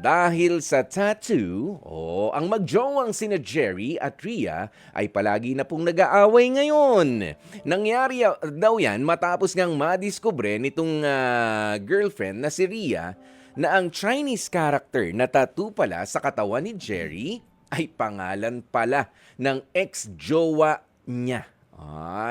Dahil sa tattoo, ang magjowang sina Jerry at Rhea ay palagi na pong nag-aaway ngayon. Nangyari daw yan matapos ngang madiskubre nitong girlfriend na si Rhea na ang Chinese character na tattoo pala sa katawan ni Jerry ay pangalan pala ng ex-jowa niya.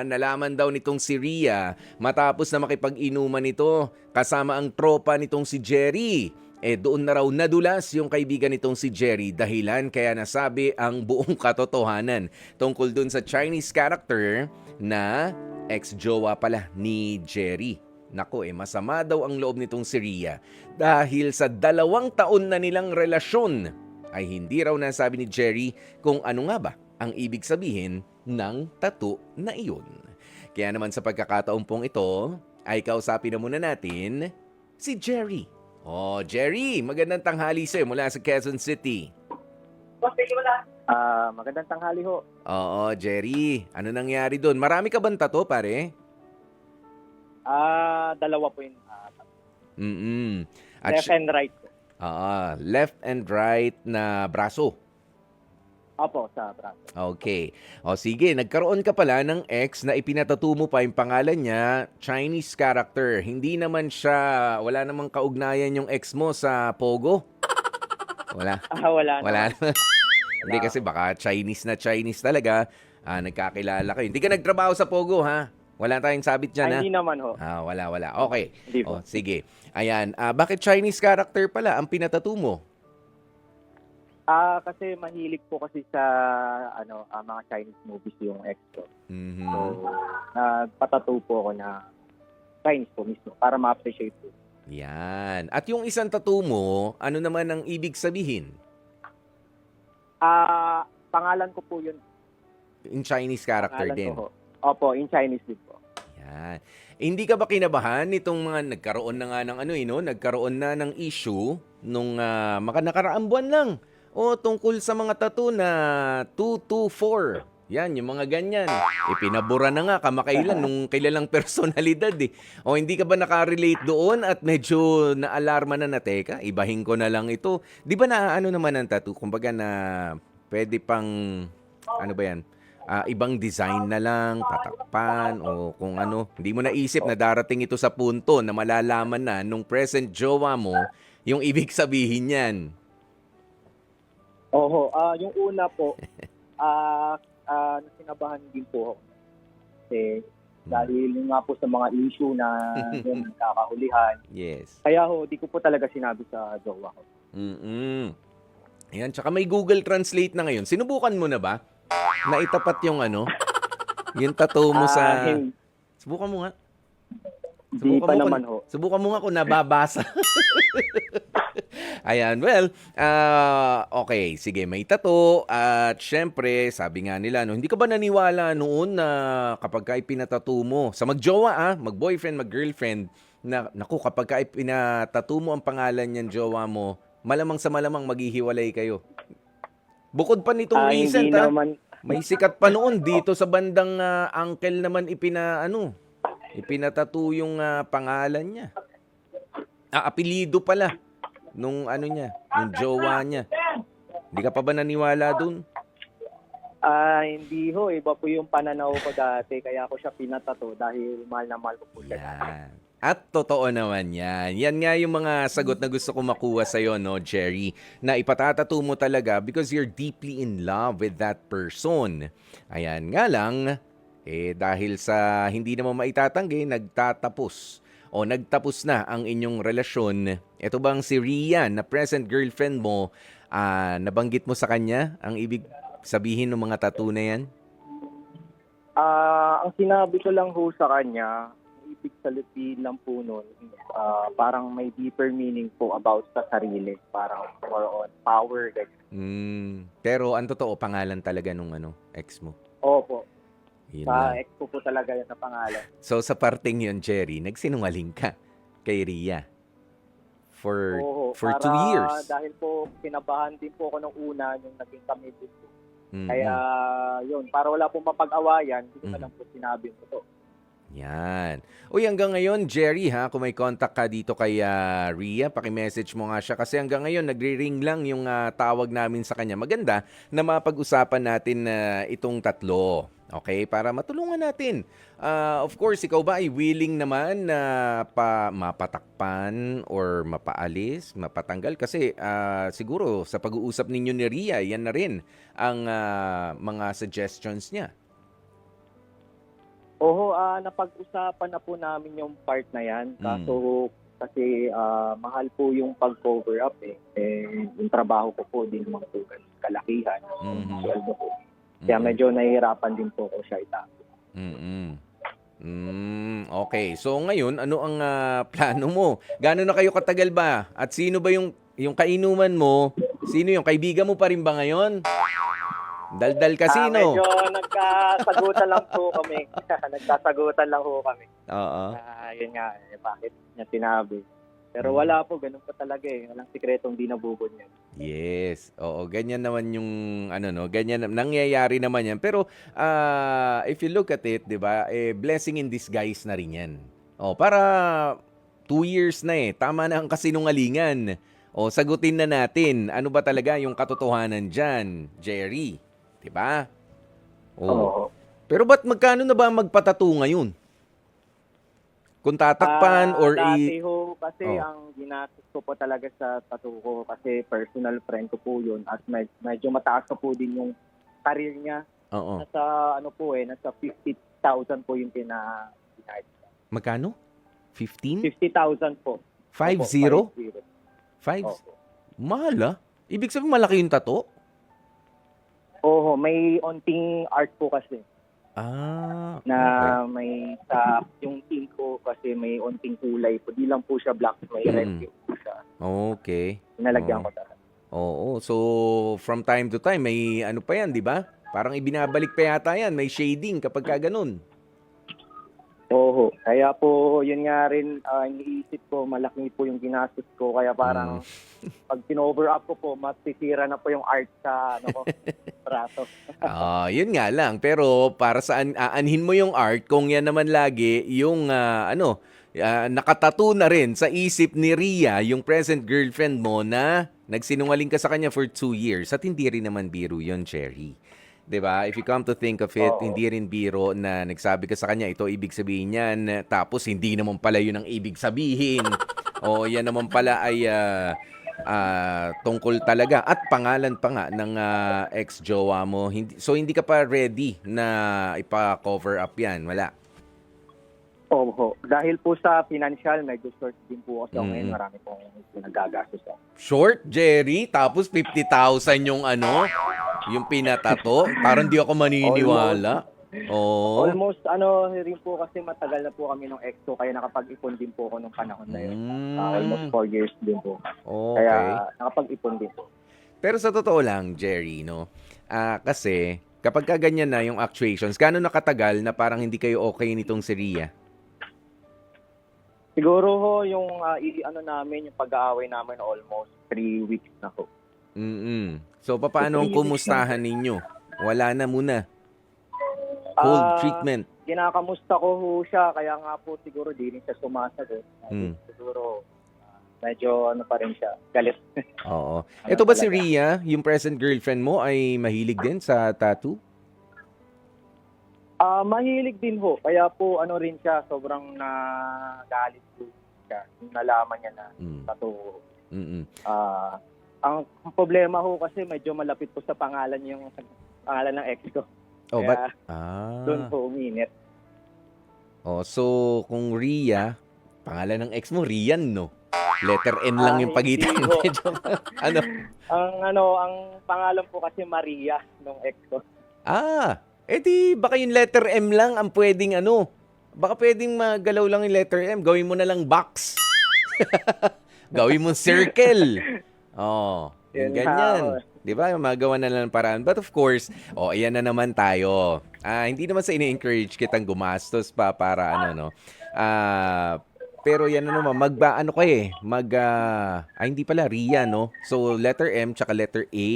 Nalaman daw nitong si Rhea matapos na makipag-inuman nito kasama ang tropa nitong si Jerry. Doon na raw nadulas yung kaibigan nitong si Jerry dahilan kaya nasabi ang buong katotohanan tungkol dun sa Chinese character na ex-jowa pala ni Jerry. Nako masama daw ang loob nitong si Rhea dahil sa 2 taon na nilang relasyon ay hindi raw nasabi ni Jerry kung ano nga ba ang ibig sabihin ng tattoo na iyon. Kaya naman sa pagkakataon pong ito ay kausapin na muna natin si Jerry. Jerry, magandang tanghali sa'yo mula sa Quezon City. Magandang tanghali ho. Oo, Jerry. Ano nangyari doon? Marami ka bang tattoo, pare? 2 po yun. At Left and right po. left and right na braso. Opo, sa braso. Okay. Sige, nagkaroon ka pala ng ex na ipinatattoo mo pa yung pangalan niya, Chinese character. Hindi naman siya, wala namang kaugnayan yung ex mo sa Pogo? Wala. Wala Wala naman. Hindi kasi baka Chinese na Chinese talaga. Nagkakilala kayo. Hindi ka nagtrabaho sa Pogo, ha? Wala tayong sabit dyan, ha? Hindi naman ho. Wala. Okay. Hindi po. Sige. Ayan. Bakit Chinese character pala ang pinatattoo mo? Kasi mahilig po kasi sa mga Chinese movies yung ex ko. Mhm. So, nagpatattoo po ako na Chinese po mismo para ma-appreciate po. Yan. At yung isang tattoo mo, ano naman ang ibig sabihin? Pangalan ko po yun. In Chinese character Pangalan din. ko ho. Opo, in Chinese din po. Yan. Hindi ka ba kinabahan nitong mga nagkaroon na nga ng nagkaroon na ng issue nung nakaraang buwan lang? Tungkol sa mga tattoo na 224. Yan, yung mga ganyan. Pinabura na nga kamakailan nung kilalang personalidad eh. Hindi ka ba nakarelate doon at medyo naalarma na teka, ibahin ko na lang ito. Di ba naman ang tattoo? Kumbaga na pwede pang, ano ba yan? Ibang design na lang, patakpan, o kung ano. Hindi mo naisip na darating ito sa punto na malalaman na nung present jowa mo yung ibig sabihin yan. Oho, yung una po, nakinabahan din po ako. Kasi dahil yung nga po sa mga issue na yung nagkakahulihan. Yes. Kaya di ko po talaga sinabi sa jowa ko. Ayan, tsaka may Google Translate na ngayon. Sinubukan mo na ba? Na itapat yung yung tattoo mo sa... Subukan mo nga. Hindi pa naman ho. Subukan mo nga kung nababasa. Ayan, well, okay, sige, may tattoo at syempre, sabi nga nila, hindi ka ba naniwala noon na kapag ka ipinatattoo mo, sa magjowa mag-boyfriend, mag-girlfriend, naku, kapag ka ipinatattoo mo ang pangalan niyan, jowa mo, malamang sa malamang maghihiwalay kayo. Bukod pa nitong recent, may sikat pa noon dito sa bandang uncle naman ipinatattoo yung pangalan niya. Apelido pala nung nung jowa niya. Hindi ka pa ba naniwala dun? Hindi ho. Iba po yung pananaw ko dati. Kaya ako siya pinatato dahil mahal na mahal ko po siya. Yan. At totoo naman yan. Yan nga yung mga sagot na gusto ko makuha sa'yo, no, Jerry? Na ipatatato mo talaga because you're deeply in love with that person. Ayan nga lang, dahil sa hindi naman maitatanggi, nagtatapos na ang inyong relasyon. Ito bang si Rhea na present girlfriend mo, nabanggit mo sa kanya ang ibig sabihin ng mga tattoo na yan? Ang sinabi ko lang ho sa kanya, ibig sabihin lang po nun, parang may deeper meaning po about sa sarili. Parang more on power. Pero ang totoo, pangalan talaga nung ex mo? Opo. Yun Sa lang. ex ko po talaga yan na pangalan. So sa parting yun, Jerry, nagsinungaling ka kay Rhea for 2 years. Dahil po kinabahan din po ako nung una yung naging kami dito. Mm-mm. Kaya yun, para wala pong mapag-awayan, hindi ko na lang po sinabi ko to. Yan. Uy, hanggang ngayon, Jerry, ha, kung may contact ka dito kay Ria, paki-message mo nga siya kasi hanggang ngayon nagri-ring lang yung tawag namin sa kanya. Maganda na mapag-usapan natin itong tatlo. Okay? Para matulungan natin. Of course, ikaw ba ay willing naman na mapatakpan or mapaalis, mapatanggal? Kasi siguro sa pag-uusap ninyo ni Ria, yan na rin ang mga suggestions niya. Oo, napag-usapan na po namin yung part na yan. Kaso kasi mahal po yung pag-cover up eh. Yung trabaho ko po din naman po kalakihan. Mhm. Sweldo ko. Kaya medyo nahihirapan din po ko siya itago. Okay. So ngayon, ano ang plano mo? Gaano na kayo katagal ba? At sino ba yung kainuman mo? Sino yung kaibigan mo pa rin ba ngayon? Daldal Casino. Medyo nagkasagutan lang po kami. Nagkasagutan lang po kami. Oo. Yun nga, bakit niya sinabi. Pero wala po, ganun po talaga eh. Walang sikretong di nabubod yan. Yes. Oo, ganyan naman yung ganyan nangyayari naman yan. Pero if you look at it, 'di ba? Blessing in disguise na rin 'yan. Oh, para 2 years na eh. Tama na ang kasinungalingan. O sagutin na natin. Ano ba talaga yung katotohanan diyan, Jerry? 'Di ba? Oo. Pero ba't magkano na ba ang magpatato ngayon? Kung tatakpan or Dati ho, kasi Oh. ang ginastos ko po talaga sa tattoo ko kasi personal friend ko po yun at medyo mataas pa po din yung career niya. Oo. Nasa 50,000 po yung pinahit. Magkano? 15? 50,000 po. 5-0? Opo, 50. 5? Opo. Mahal ah. Ibig sabihin malaki yung tato? Oo, may onting art po kasi na Okay. may sa yung team ko kasi may onting kulay po. Di lang po siya black, may red po siya. Okay. Nalagyan Oo. ko talaga. Oo. So, from time to time, may ano pa yan, di ba? Parang ibinabalik pa yata yan. May shading kapag ka ganun. Oo. Kaya po, yun nga rin, iniisip ko, malaki po yung ginastos ko. Kaya parang, pag pinover up ko po, masisira na po yung art sa, braso. Yun nga lang. Pero para saan aanhin mo yung art kung yan naman lagi yung nakatato na rin sa isip ni Ria, yung present girlfriend mo na nagsinungaling ka sa kanya for 2 years at hindi rin naman biro yun, Cherry. 'Di ba? If you come to think of it, Oo. hindi rin biro na nagsabi ka sa kanya, ito ibig sabihin niyan, tapos hindi naman pala yun ang ibig sabihin. O yan naman pala ay tungkol talaga at pangalan pa nga ng ex-jowa mo. Hindi ka pa ready na ipa-cover up yan. Wala. Oo. Dahil po sa financial, medyo short din po ako ngayon. Marami pong pinagagastos ako. Short, Jerry, tapos 50,000 yung pinatato. Parang di ako maniniwala. Oo. Almost, rin po kasi matagal na po kami nung ex ko, kaya nakapag-ipon din po ako nung panahon na yun. Almost 4 years din po. Okay. Kaya nakapag-ipon din po. Pero sa totoo lang, Jerry, no? Kasi kapag ka ganyan na yung actuations, gaano nakatagal na parang hindi kayo okay nitong si Ria? Siguro ho, yung namin, yung pag-aaway namin almost 3 weeks na ho. So, paano ang kumustahan ninyo? Wala na muna. Cold treatment. Kinakamusta ko ho siya, kaya nga po siguro di rin siya sumasagot. Siguro medyo pa rin siya, galit. Oo. Ito ba si Ria, yung present girlfriend mo, ay mahilig din sa tattoo? Mahilig din ho, kaya po rin siya, sobrang nagalit po siya. Yung nalaman niya na tattoo. Ang problema ho kasi medyo malapit po sa pangalan yung pangalan ng ex ko. Oh, Kaya doon po uminit. So kung Ria, pangalan ng ex mo, Rian, no? Letter N lang yung pagitan. hindi ho. Ano? Ang pangalan po kasi Maria nung ex ko. Di baka yung letter M lang ang pwedeng baka pwedeng magalaw lang yung letter M, gawin mo na lang box. Gawin mo circle. Yung ganyan. Di ba? Magawa na lang ng paraan. But of course, ayan na naman tayo. Hindi naman sa ini-encourage kitang gumastos pa para pero yan na naman, ano ka hindi pala, Ria, no? So, letter M tsaka letter A,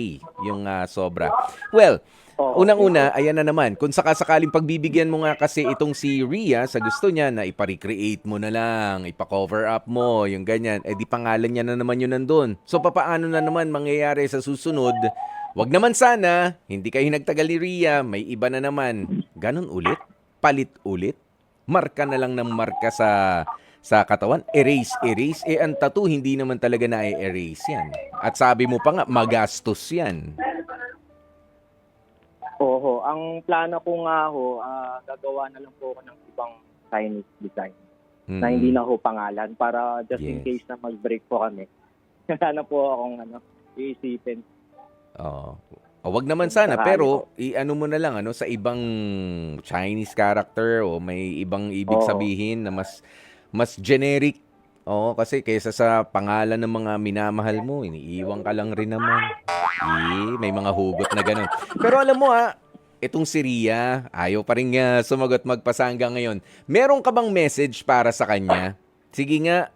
yung sobra. Well, Oo. unang-una, ayan na naman. Kung sakasakaling pagbibigyan mo nga kasi itong si Ria sa gusto niya na ipa-recreate mo na lang, ipa-cover up mo, yung ganyan, di pangalan niya na naman yun nandun. So, papaano na naman mangyayari sa susunod? Wag naman sana, hindi kayo nagtagal ni Ria, may iba na naman. Ganon ulit? Palit ulit? Marka na lang ng marka sa katawan? Erase. Ang tattoo, hindi naman talaga na-erase yan. At sabi mo pa nga, magastos yan. Oo, ang plano ko nga gagawa na lang po ako ng ibang Chinese design na hindi na ho pangalan para just in case na mag-break po kami. Wala na po akong iisipin. Oo. Wag naman sana, pero i-ano mo na lang sa ibang Chinese character o may ibang ibig sabihin na mas generic. Oo, kasi kaysa sa pangalan ng mga minamahal mo, iniiwan ka lang rin naman. May mga hugot na ganun. Pero alam mo itong si Ria, ayaw pa rin sumagot magpasangga ngayon. Meron ka bang message para sa kanya? Sige nga,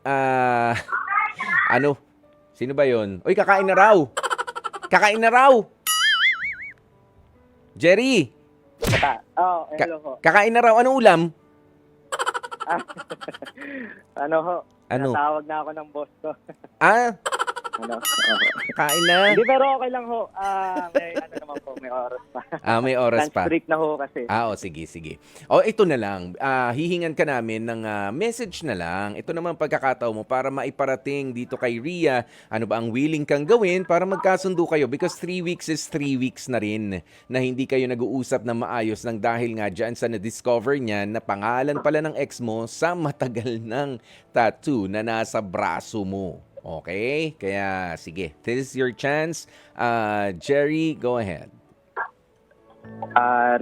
sino ba yon? Uy, kakain na raw! Kakain na raw! Jerry! Hello ho. Kakain na raw. Anong ulam? Natawag na ako ng boss ko. Kain na? Hindi, pero okay lang ho. May naman po, may oras pa. May oras pa. Strict na ho kasi. Sige. Ito na lang. Hihingan ka namin ng message na lang. Ito naman pagkakataon mo para maiparating dito kay Ria. Ano ba ang willing kang gawin para magkasundo kayo? Because 3 weeks is 3 weeks na rin na hindi kayo nag-uusap na maayos nang dahil nga dyan sa na-discover niya na pangalan pala ng ex mo sa matagal ng tattoo na nasa braso mo. Okay? Kaya, sige. This is your chance. Jerry, go ahead.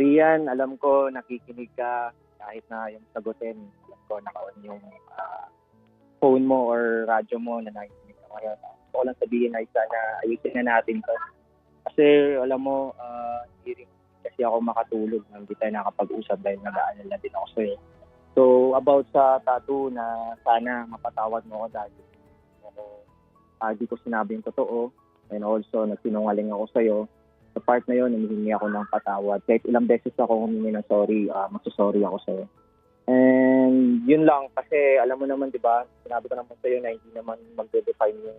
Rian, alam ko nakikinig ka kahit na yung sagutin. Alam ko naka-on yung phone mo or radyo mo na nakikinig ka ngayon. Gusto ko lang sabihin na sana ayusin na natin to. Kasi alam mo, hindi rin kasi ako makatulog nang hindi tayo nakapag-usap dahil nag-aalala din ako sa'yo. So, about sa tattoo na sana mapatawad mo ako dahil di ko sinabi yung totoo and also nagsinungaling ako sa'yo. Sa part na yun, humihingi ako ng patawad. Kahit ilang beses ako humingi ng sorry, magsasorry ako sa'yo. And yun lang, kasi alam mo naman, di ba, sinabi ko naman sa'yo na hindi naman mag-define yung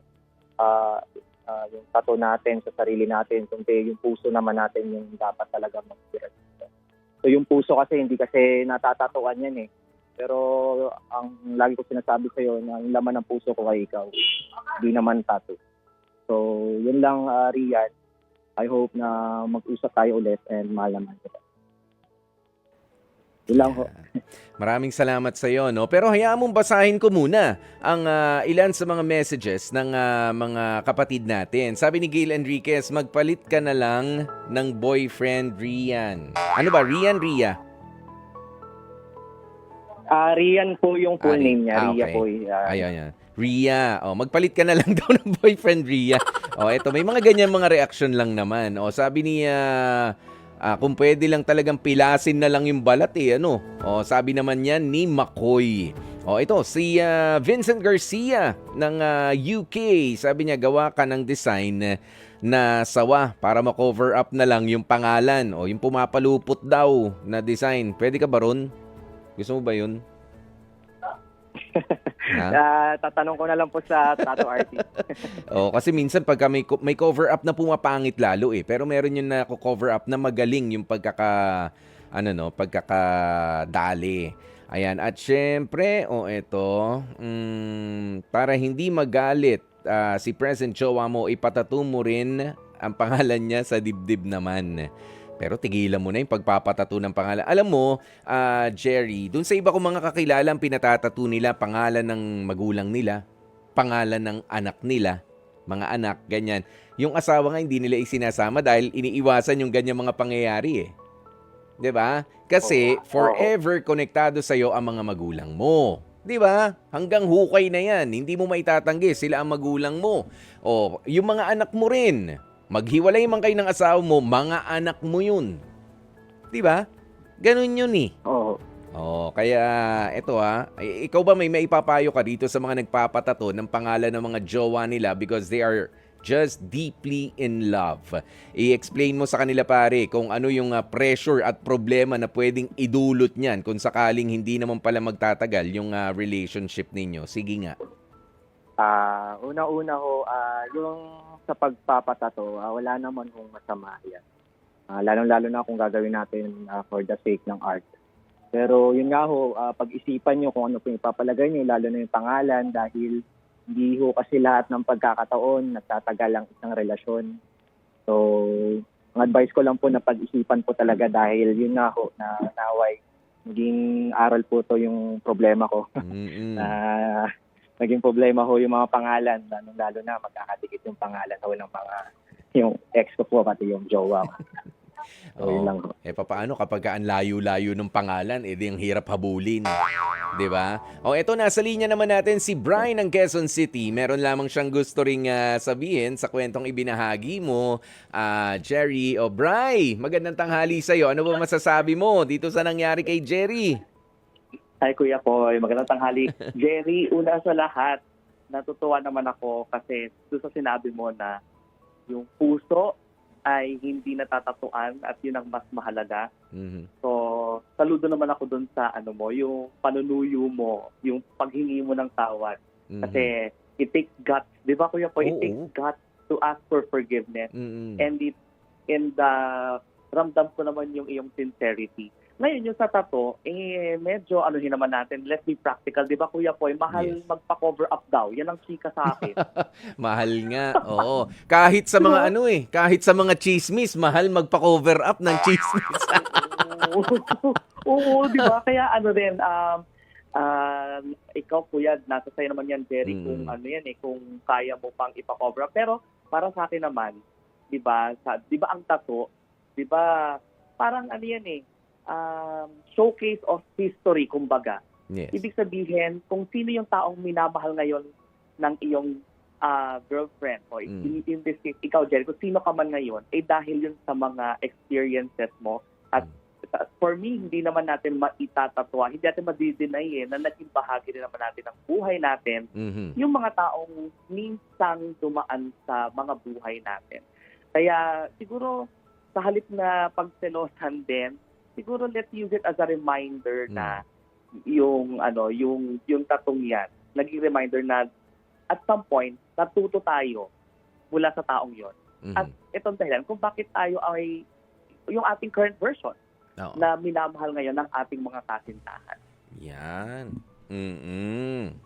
tattoo natin sa sarili natin, kundi yung puso naman natin yung dapat talaga mag-tira. So yung puso kasi, hindi kasi natatatuan yan eh. Pero ang lagi ko sinasabi sa'yo na yung laman ng puso ko ay ikaw, hindi naman tattoo. So, yun lang, Rian. I hope na mag-usap tayo ulit and mahal naman kita. Yun lang ho. Maraming salamat sa iyo, no? Pero hayaan mong basahin ko muna ang ilan sa mga messages ng mga kapatid natin. Sabi ni Gail Enriquez, magpalit ka na lang ng boyfriend Rian. Ano ba? Ria? Rian po yung full name niya. Ria okay. po. Ayan. Ria. Magpalit ka na lang daw ng boyfriend Ria. Eto, may mga ganyan mga reaction lang naman. Sabi niya, kung pwede lang talagang pilasin na lang yung balat sabi naman niya ni Makoy. Ito, si Vincent Garcia ng UK. Sabi niya, gawa ka ng design na sawa para ma-cover up na lang yung pangalan. Yung pumapalupot daw na design. Pwede ka ba ron? Gusto mo ba yun? Tatanong ko na lang po sa tattoo artist. Kasi minsan pagka may cover up na pumapangit lalo pero meron yun na cover up na magaling yung pagkakadali. Ayan, at syempre, ito, para hindi magalit si Present Jowa mo, ipatattoo mo rin ang pangalan niya sa dibdib naman. Pero tigilan mo na yung pagpapatato ng pangalan. Alam mo, Jerry, dun sa iba kong mga kakilala, ang pinatatato nila, pangalan ng magulang nila, pangalan ng anak nila, mga anak, ganyan. Yung asawa nga, hindi nila isinasama dahil iniiwasan yung ganyan mga pangyayari 'Di ba? Kasi forever konektado sa'yo ang mga magulang mo. 'Di ba? Hanggang hukay na yan. Hindi mo maitatanggi, sila ang magulang mo. Yung mga anak mo rin. Maghiwalay man kayo ng asawa mo, mga anak mo yun. 'Di ba? Ganun yun eh. Oo. Oh, kaya eto ikaw ba may maipapayo ka dito sa mga nagpapatato ng pangalan ng mga jowa nila because they are just deeply in love. I-explain mo sa kanila pare kung ano yung pressure at problema na pwedeng idulot niyan kung sakaling hindi naman pala magtatagal yung relationship ninyo. Sige nga. Una-una ho, yung sa pagpapatato, wala naman hong masama yan. Lalong-lalo na kung gagawin natin for the sake ng art. Pero yun nga ho, pag-isipan nyo kung ano po yung ipapalagay nyo, lalo na yung pangalan dahil hindi ho kasi lahat ng pagkakataon nagtatagal ang isang relasyon. So, ang advice ko lang po na pag-isipan po talaga dahil yun nga ho, na naway, naging aral po to yung problema ko. Na naging problema ho yung mga pangalan, lalo na magkakadikit yung pangalan ho ng mga, yung ex ko po, pati yung jowa ko. So, yun lang ho. Papaano kapag ang layo-layo ng pangalan, di ang hirap habulin. 'Di ba? Eto nasa linya naman natin si Brian ng Quezon City. Meron lamang siyang gusto ring sabihin sa kwentong ibinahagi mo, Jerry. Bri, magandang tanghali sa iyo. Ano ba masasabi mo dito sa nangyari kay Jerry? Hi Kuya Poy, magandang tanghali. Jerry, una sa lahat, natutuwa naman ako kasi doon sa sinabi mo na yung puso ay hindi natatatuan at yun ang mas mahalaga. So, saludo naman ako dun sa yung panunuyo mo, yung paghingi mo ng tawad. Kasi it takes guts, di ba Kuya Poy? It takes guts to ask for forgiveness. And ramdam ko naman yung iyong sincerity. Ngayon, yung sa tato, medyo naman natin, let's be practical. Di ba, Kuya Poy, mahal magpa-cover up daw. Yan ang chika sa akin. Mahal nga, oo. Kahit sa mga kahit sa mga chismis, mahal magpa-cover up ng chismis. Oo, di ba? Kaya ikaw, Kuya, nasa sa'yo naman yan, Jerry, kung kung kaya mo pang ipa-cover up. Pero para sa akin naman, di ba ang tato, di ba, parang showcase of history, kumbaga. Yes. Ibig sabihin, kung sino yung taong minamahal ngayon ng iyong girlfriend, o in this case, ikaw, Jerry, kung sino ka man ngayon, dahil yun sa mga experiences mo. At for me, hindi naman natin maitatatwa, hindi natin madideny na naging bahagi rin naman natin ng buhay natin, yung mga taong minsang dumaan sa mga buhay natin. Kaya siguro, sa halip na pagselosan din, siguro let's use it as a reminder na yung tatong yan, naging reminder na at some point, natuto tayo mula sa taong yon. At itong dahilan kung bakit tayo ay yung ating current version na minamahal ngayon ng ating mga kasintahan. Yan.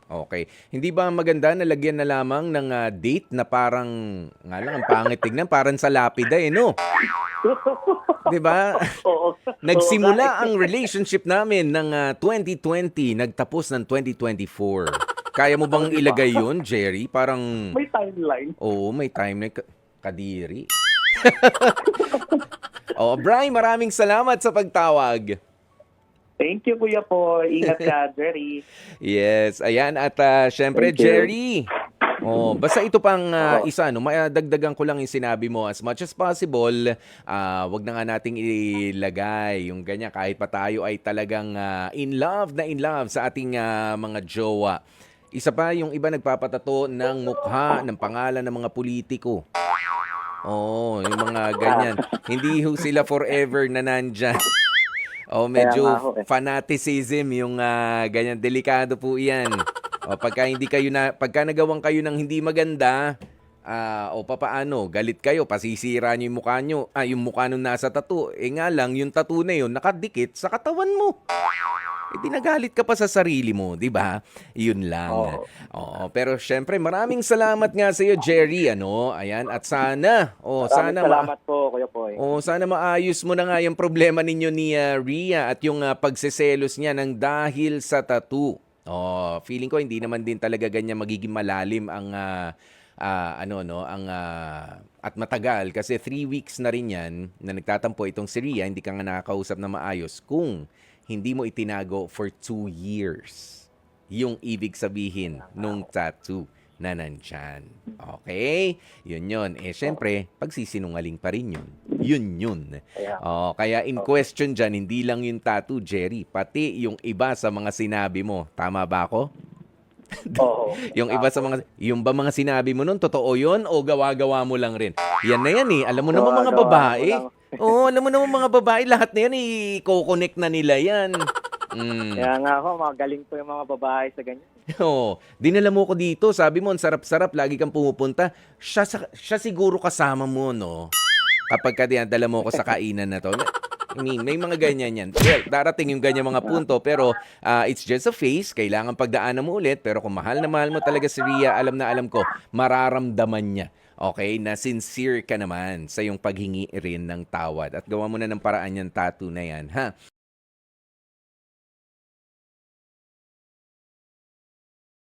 Okay. Hindi ba maganda na lagyan na lamang ng date na parang, nga lang, ang pangit tignan, parang sa lapida no? 'Di ba? Nagsimula ang relationship namin ng 2020, nagtapos ng 2024. Kaya mo bang ilagay 'yun, Jerry? Parang may timeline. Oo, may timeline. Kadiri. Brian, maraming salamat sa pagtawag. Thank you, Kuya po. Ingat ka, Jerry. Yes, ayan. At syempre, Jerry, basta ito pang isa, madagdagan ko lang yung sinabi mo. As much as possible, wag na nga nating ilagay yung ganyan kahit pa tayo ay talagang in love sa ating mga jowa. Isa pa, yung iba nagpapatato ng mukha, ng pangalan ng mga politiko. Yung mga ganyan. Hindi ho sila forever na nandyan. Medyo fanaticism yung ganyan. Delikado po yan. Pagka nagawang kayo ng hindi maganda, papaano, galit kayo, pasisira nyo yung mukha nyo, yung mukha nung nasa tattoo. Nga lang, yung tattoo na yun, nakadikit sa katawan mo. Dinagalit ka pa sa sarili mo, di ba? Yun lang. Pero syempre, maraming salamat nga sa iyo, Jerry, Ayan, at sana, Salamat po, Kuya Poy. sana maayos mo na nga yung problema ninyo ni Rhea at yung pagseselos niya ng dahil sa tattoo. Feeling ko hindi naman din talaga ganyan magiging malalim ang at matagal kasi 3 weeks na rin yan na nagtatampo itong si Rhea, hindi ka nga nakakausap na maayos kung hindi mo itinago for 2 years. Yung ibig sabihin nung tattoo na nandyan. Okay? Yun. Syempre, pagsisinungaling pa rin yun. Yun. Kaya, Oh, kaya in question dyan, hindi lang yung tattoo, Jerry, pati yung iba sa mga sinabi mo. Tama ba ako? oo. Yung iba sa mga, yung ba mga sinabi mo nun, totoo yun o gawa-gawa mo lang rin? Yan na yan eh. Alam mo naman mga Gawa-gawa babae. mo lang. Oo, alam mo naman mga babae, lahat na yan i-connect na nila yan. Kaya nga ako, magaling po yung mga babae sa ganyan. Oo. Dinala mo ko dito, sabi mo, ang sarap-sarap, lagi kang pumupunta. Siya siguro kasama mo, no? Kapag ka dinadala mo ko sa kainan na to. I mean, may mga ganyan yan. Well, darating yung ganyan mga punto, pero it's just a phase. Kailangan pagdaanan mo ulit. Pero kung mahal na mahal mo talaga si Rhea, alam na alam ko, mararamdaman niya. Okay, na sincere ka naman sa yung paghingi rin ng tawad. At gawa mo na ng paraan yung tattoo na yan, ha?